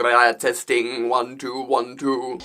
Testing, 1, 2, 1, 2.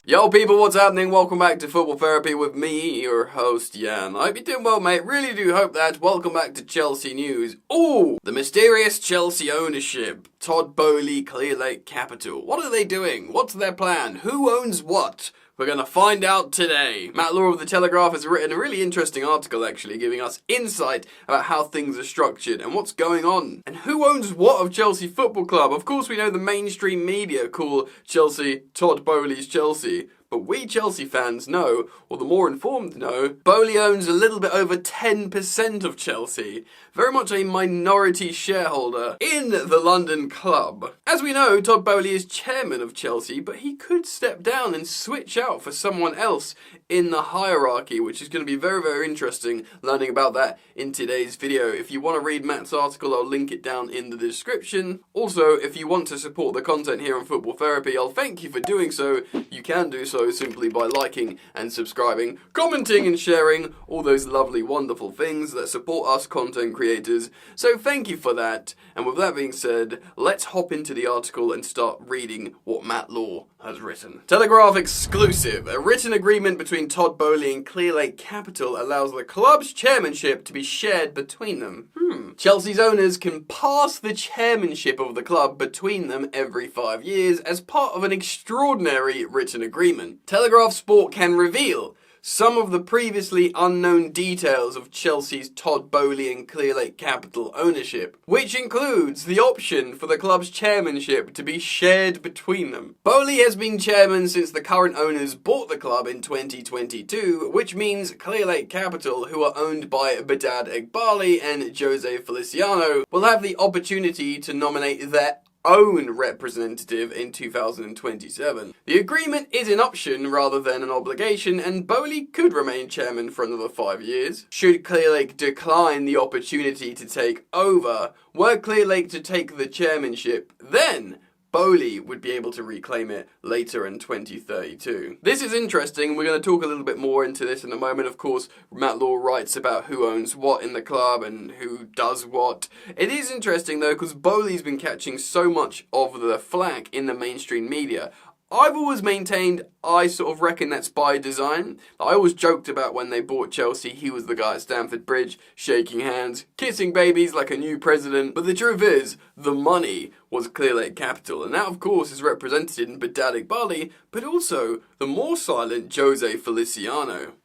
Yo people, what's happening? Welcome back to Football Therapy with me, your host, Jan. I hope you're doing well, mate. Really do hope that. Welcome back to Chelsea news. Ooh! The mysterious Chelsea ownership. Todd, Boehly, Clearlake Capital. What are they doing? What's their plan? Who owns what? We're going to find out today. Matt Law of The Telegraph has written a really interesting article, actually, giving us insight about how things are structured and what's going on. And who owns what of Chelsea Football Club? Of course, we know the mainstream media call Chelsea Todd Boehly's Chelsea. But we Chelsea fans know, or the more informed know, Boehly owns a little bit over 10% of Chelsea. Very much a minority shareholder in the London club. As we know, Todd Boehly is chairman of Chelsea, but he could step down and switch out for someone else in the hierarchy, which is going to be very, very interesting learning about that in today's video. If you want to read Matt's article, I'll link it down in the description. Also, if you want to support the content here on Football Therapy, I'll thank you for doing so. You can do so simply by liking and subscribing, commenting and sharing, all those lovely, wonderful things that support us content creators. So thank you for that. And with that being said, let's hop into the article and start reading what Matt Law has written. Telegraph exclusive. A written agreement between Todd Boehly and Clearlake Capital allows the club's chairmanship to be shared between them. Chelsea's owners can pass the chairmanship of the club between them every 5 years as part of an extraordinary written agreement. Telegraph Sport can reveal some of the previously unknown details of Chelsea's Todd Boehly and Clearlake Capital ownership, which includes the option for the club's chairmanship to be shared between them. Boehly has been chairman since the current owners bought the club in 2022, which means Clearlake Capital, who are owned by Behdad Eghbali and Jose Feliciano, will have the opportunity to nominate their own representative in 2027. The agreement is an option rather than an obligation, and Boehly could remain chairman for another 5 years. Should Clearlake decline the opportunity to take over, were Clearlake to take the chairmanship, then Boehly would be able to reclaim it later in 2032. This is interesting. We're going to talk a little bit more into this in a moment. Of course, Matt Law writes about who owns what in the club and who does what. It is interesting, though, because Boehly's been catching so much of the flack in the mainstream media. I've always maintained, I sort of reckon that's by design. I always joked about when they bought Chelsea, he was the guy at Stamford Bridge, shaking hands, kissing babies like a new president. But the truth is, the money was Clearlake Capital, and that of course is represented in Behdad Eghbali, but also the more silent Jose Feliciano.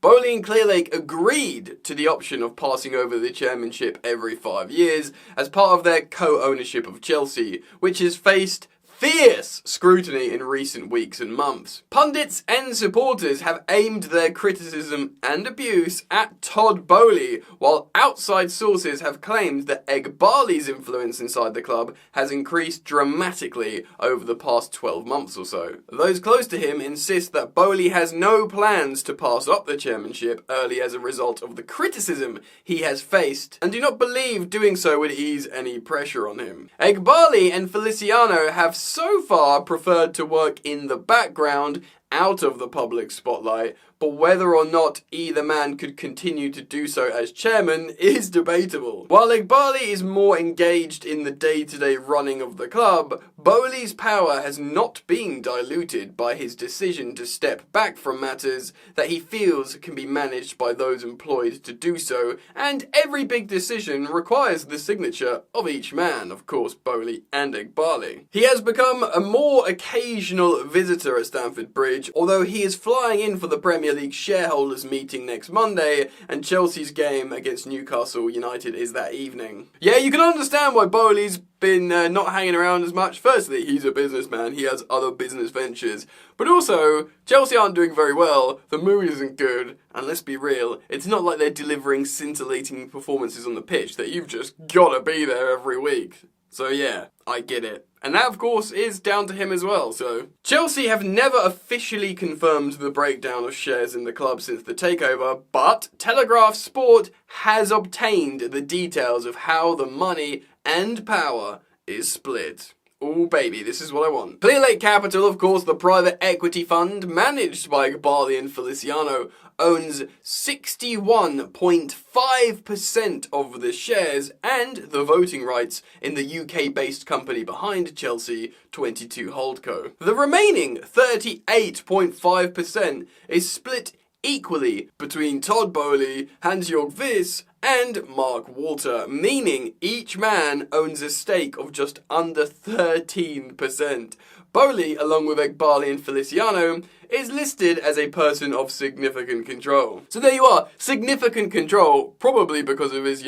Boehly and Clearlake agreed to the option of passing over the chairmanship every 5 years as part of their co-ownership of Chelsea, which has faced fierce scrutiny in recent weeks and months. Pundits and supporters have aimed their criticism and abuse at Todd Boehly, while outside sources have claimed that Eghbali's influence inside the club has increased dramatically over the past 12 months or so. Those close to him insist that Boehly has no plans to pass up the chairmanship early as a result of the criticism he has faced, and do not believe doing so would ease any pressure on him. Eghbali and Feliciano have so far preferred to work in the background, out of the public spotlight, but whether or not either man could continue to do so as chairman is debatable. While Eghbali is more engaged in the day-to-day running of the club, Boehly's power has not been diluted by his decision to step back from matters that he feels can be managed by those employed to do so, and every big decision requires the signature of each man, of course Boehly and Eghbali. He has become a more occasional visitor at Stamford Bridge, although he is flying in for the Premier League shareholders meeting next Monday, and Chelsea's game against Newcastle United is that evening. Yeah, you can understand why Boehly's been not hanging around as much. Firstly, he's a businessman, he has other business ventures, but also, Chelsea aren't doing very well, the mood isn't good, and let's be real, it's not like they're delivering scintillating performances on the pitch that you've just gotta be there every week. So yeah, I get it. And that, of course, is down to him as well, so. Chelsea have never officially confirmed the breakdown of shares in the club since the takeover, but Telegraph Sport has obtained the details of how the money and power is split. Oh baby, this is what I want. Clearlake Capital, of course, the private equity fund managed by Boehly and Feliciano, owns 61.5% of the shares and the voting rights in the UK-based company behind Chelsea, 22 Holdco. The remaining 38.5% is split equally between Todd Boehly, Hans-Jörg Wyss, and Mark Walter, meaning each man owns a stake of just under 13%. Boehly, along with Boehly and Feliciano, is listed as a person of significant control. So there you are, significant control, probably because of his,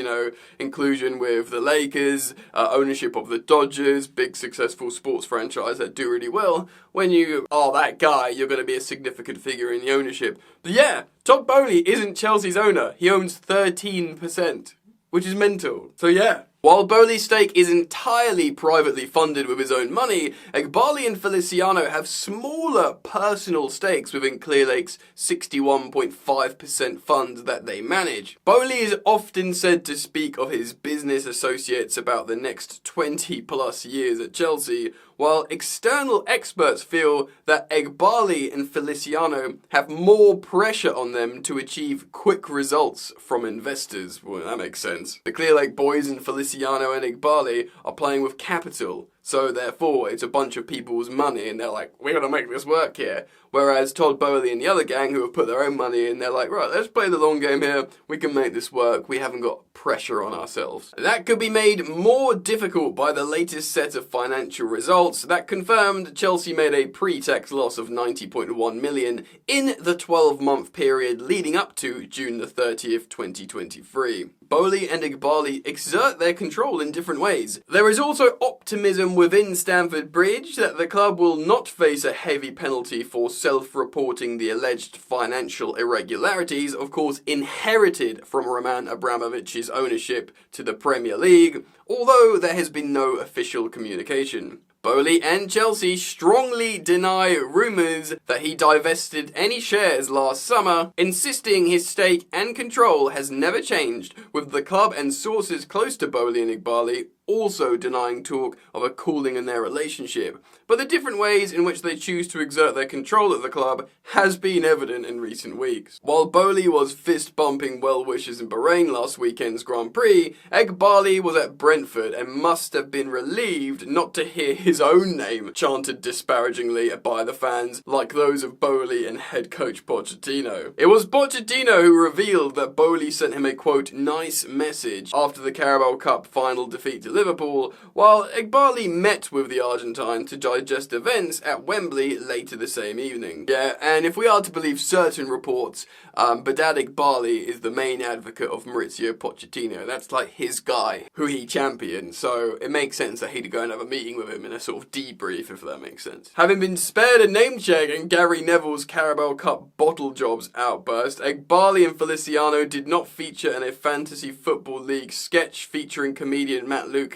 inclusion with the Lakers, ownership of the Dodgers, big successful sports franchise that do really well. When you are that guy, you're going to be a significant figure in the ownership. But yeah, Todd Boehly isn't Chelsea's owner. He owns 13%, which is mental. So yeah. While Boehly's stake is entirely privately funded with his own money, Boehly and Feliciano have smaller personal stakes within Clearlake's 61.5% fund that they manage. Boehly is often said to speak of his business associates about the next 20 plus years at Chelsea, while external experts feel that Boehly and Feliciano have more pressure on them to achieve quick results from investors. Well, that makes sense. The Clearlake boys and Feliciano and Boehly are playing with capital, so therefore it's a bunch of people's money and they're like, we're gonna make this work here. Whereas Todd Boehly and the other gang who have put their own money in, they're like, right, let's play the long game here, we can make this work, we haven't got pressure on ourselves. That could be made more difficult by the latest set of financial results that confirmed Chelsea made a pre-tax loss of 90.1 million in the 12-month period leading up to June the 30th, 2023. Boehly and Boehly exert their control in different ways. There is also optimism within Stamford Bridge that the club will not face a heavy penalty for self-reporting the alleged financial irregularities, of course inherited from Roman Abramovich's ownership to the Premier League, although there has been no official communication. Boehly and Chelsea strongly deny rumours that he divested any shares last summer, insisting his stake and control has never changed, with the club and sources close to Boehly and Boehly also denying talk of a cooling in their relationship. But the different ways in which they choose to exert their control at the club has been evident in recent weeks. While Boehly was fist-bumping well-wishers in Bahrain last weekend's Grand Prix, Boehly was at Brentford and must have been relieved not to hear his own name chanted disparagingly by the fans like those of Boehly and head coach Pochettino. It was Pochettino who revealed that Boehly sent him a, quote, nice message after the Carabao Cup final defeat to Liverpool, while Boehly met with the Argentine to digest events at Wembley later the same evening. Yeah, and if we are to believe certain reports, Boehly is the main advocate of Mauricio Pochettino. That's like his guy, who he champions, so it makes sense that he'd go and have a meeting with him in a sort of debrief, if that makes sense. Having been spared a name check in Gary Neville's Carabao Cup bottle jobs outburst, Boehly and Feliciano did not feature in a fantasy football league sketch featuring comedian Matt Lucas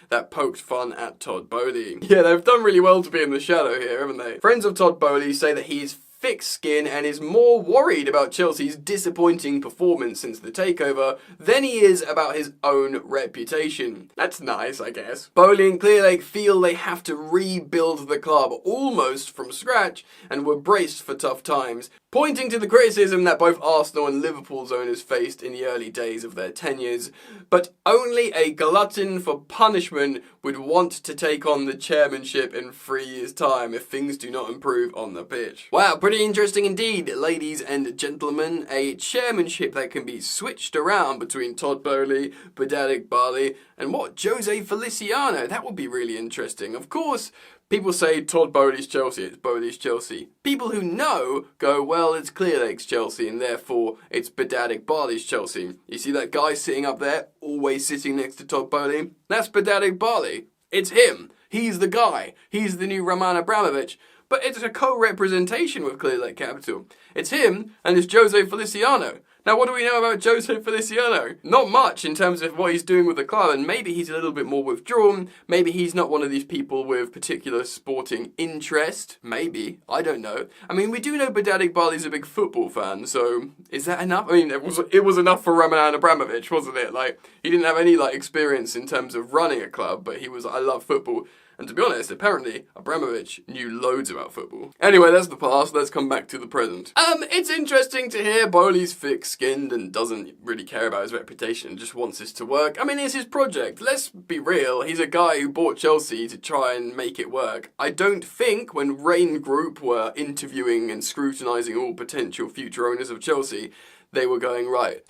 that poked fun at Todd Boehly. Yeah, they've done really well to be in the shadow here, haven't they? Friends of Todd Boehly say that he is thick skin and is more worried about Chelsea's disappointing performance since the takeover than he is about his own reputation. That's nice, I guess. Boehly and Clearlake feel they have to rebuild the club almost from scratch and were braced for tough times, pointing to the criticism that both Arsenal and Liverpool's owners faced in the early days of their tenures. But only a glutton for punishment would want to take on the chairmanship in 3 years' time if things do not improve on the pitch. Wow, pretty interesting indeed, ladies and gentlemen. A chairmanship that can be switched around between Todd Boehly, Boehly, and Jose Feliciano. That would be really interesting. Of course, people say Todd Boehly's Chelsea, it's Boehly's Chelsea. People who know go, well, it's Clearlake's Chelsea, and therefore it's Boehly's Chelsea. You see that guy sitting up there, always sitting next to Todd Boehly? That's Boehly. It's him. He's the guy. He's the new Roman Abramovich. But it's a co-representation with Clearlake Capital. It's him and it's Jose Feliciano. Now, what do we know about Jose Feliciano? Not much in terms of what he's doing with the club, and maybe he's a little bit more withdrawn. Maybe he's not one of these people with particular sporting interest. Maybe. I don't know. I mean, we do know Boehly's a big football fan, so is that enough? I mean, it was enough for Roman Abramovich, wasn't it? Like, he didn't have any, experience in terms of running a club, but he was, I love football. And to be honest, apparently, Abramovich knew loads about football. Anyway, that's the past, let's come back to the present. It's interesting to hear Boehly's thick-skinned and doesn't really care about his reputation, just wants this to work. I mean, it's his project. Let's be real, he's a guy who bought Chelsea to try and make it work. I don't think when Rain Group were interviewing and scrutinising all potential future owners of Chelsea, they were going, right,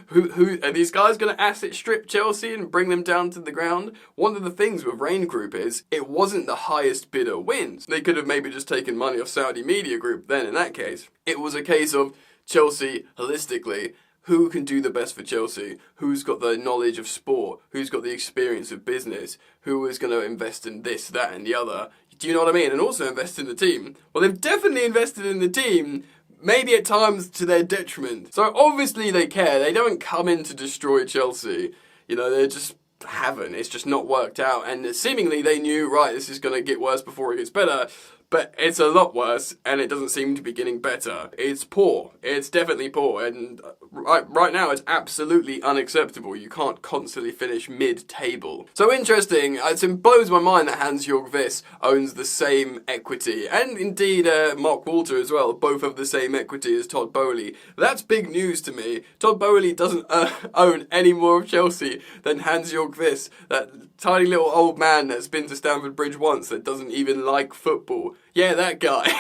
who are these guys going to asset strip Chelsea and bring them down to the ground? One of the things with Rain Group is it wasn't the highest bidder wins. They could have maybe just taken money off Saudi Media Group then in that case. It was a case of Chelsea holistically. Who can do the best for Chelsea? Who's got the knowledge of sport? Who's got the experience of business? Who is going to invest in this, that and the other? Do you know what I mean? And also invest in the team. Well, they've definitely invested in the team, maybe at times to their detriment. So obviously they care. They don't come in to destroy Chelsea. You know, they just haven't. It's just not worked out. And seemingly they knew, right, this is going to get worse before it gets better. But it's a lot worse, and it doesn't seem to be getting better. It's poor. It's definitely poor, and right now it's absolutely unacceptable. You can't constantly finish mid-table. So interesting, it blows my mind that Hans-Jörg Wyss owns the same equity, and indeed Mark Walter as well, both have the same equity as Todd Boehly. That's big news to me. Todd Boehly doesn't own any more of Chelsea than Hans-Jörg Wyss, that tiny little old man that's been to Stamford Bridge once that doesn't even like football. Yeah, that guy.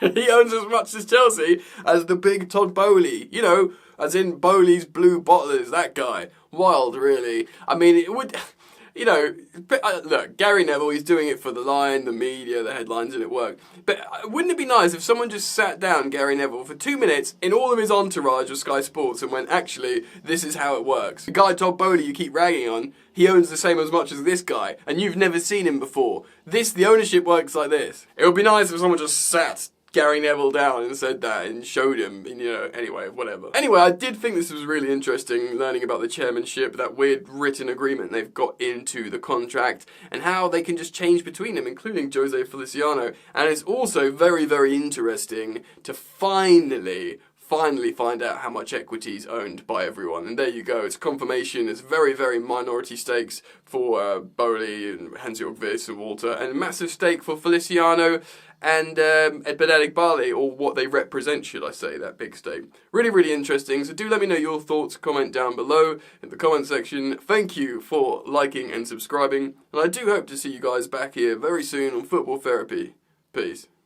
He owns as much as Chelsea as the big Todd Boehly. You know, as in Boehly's Blue Bottlers, that guy. Wild, really. I mean, it would... You know, look, Gary Neville, he's doing it for the line, the media, the headlines, and it worked. But wouldn't it be nice if someone just sat down Gary Neville for 2 minutes in all of his entourage of Sky Sports and went, actually, this is how it works. The guy Todd Boehly you keep ragging on, he owns the same as much as this guy, and you've never seen him before. The ownership works like this. It would be nice if someone just sat Gary Neville down and said that and showed him, and, you know, anyway, whatever. Anyway, I did think this was really interesting, learning about the chairmanship, that weird written agreement they've got into the contract, and how they can just change between them, including Jose Feliciano. And it's also very, very interesting to finally find out how much equity is owned by everyone. And there you go, it's confirmation. It's very, very minority stakes for Boehly and Hans-Jörg Wyss and Walter, and a massive stake for Feliciano and Benedict Barley, or what they represent, should I say, that big stake. Really, really interesting. So do let me know your thoughts, comment down below in the comment section. Thank you for liking and subscribing, and I do hope to see you guys back here very soon on Football Therapy. Peace.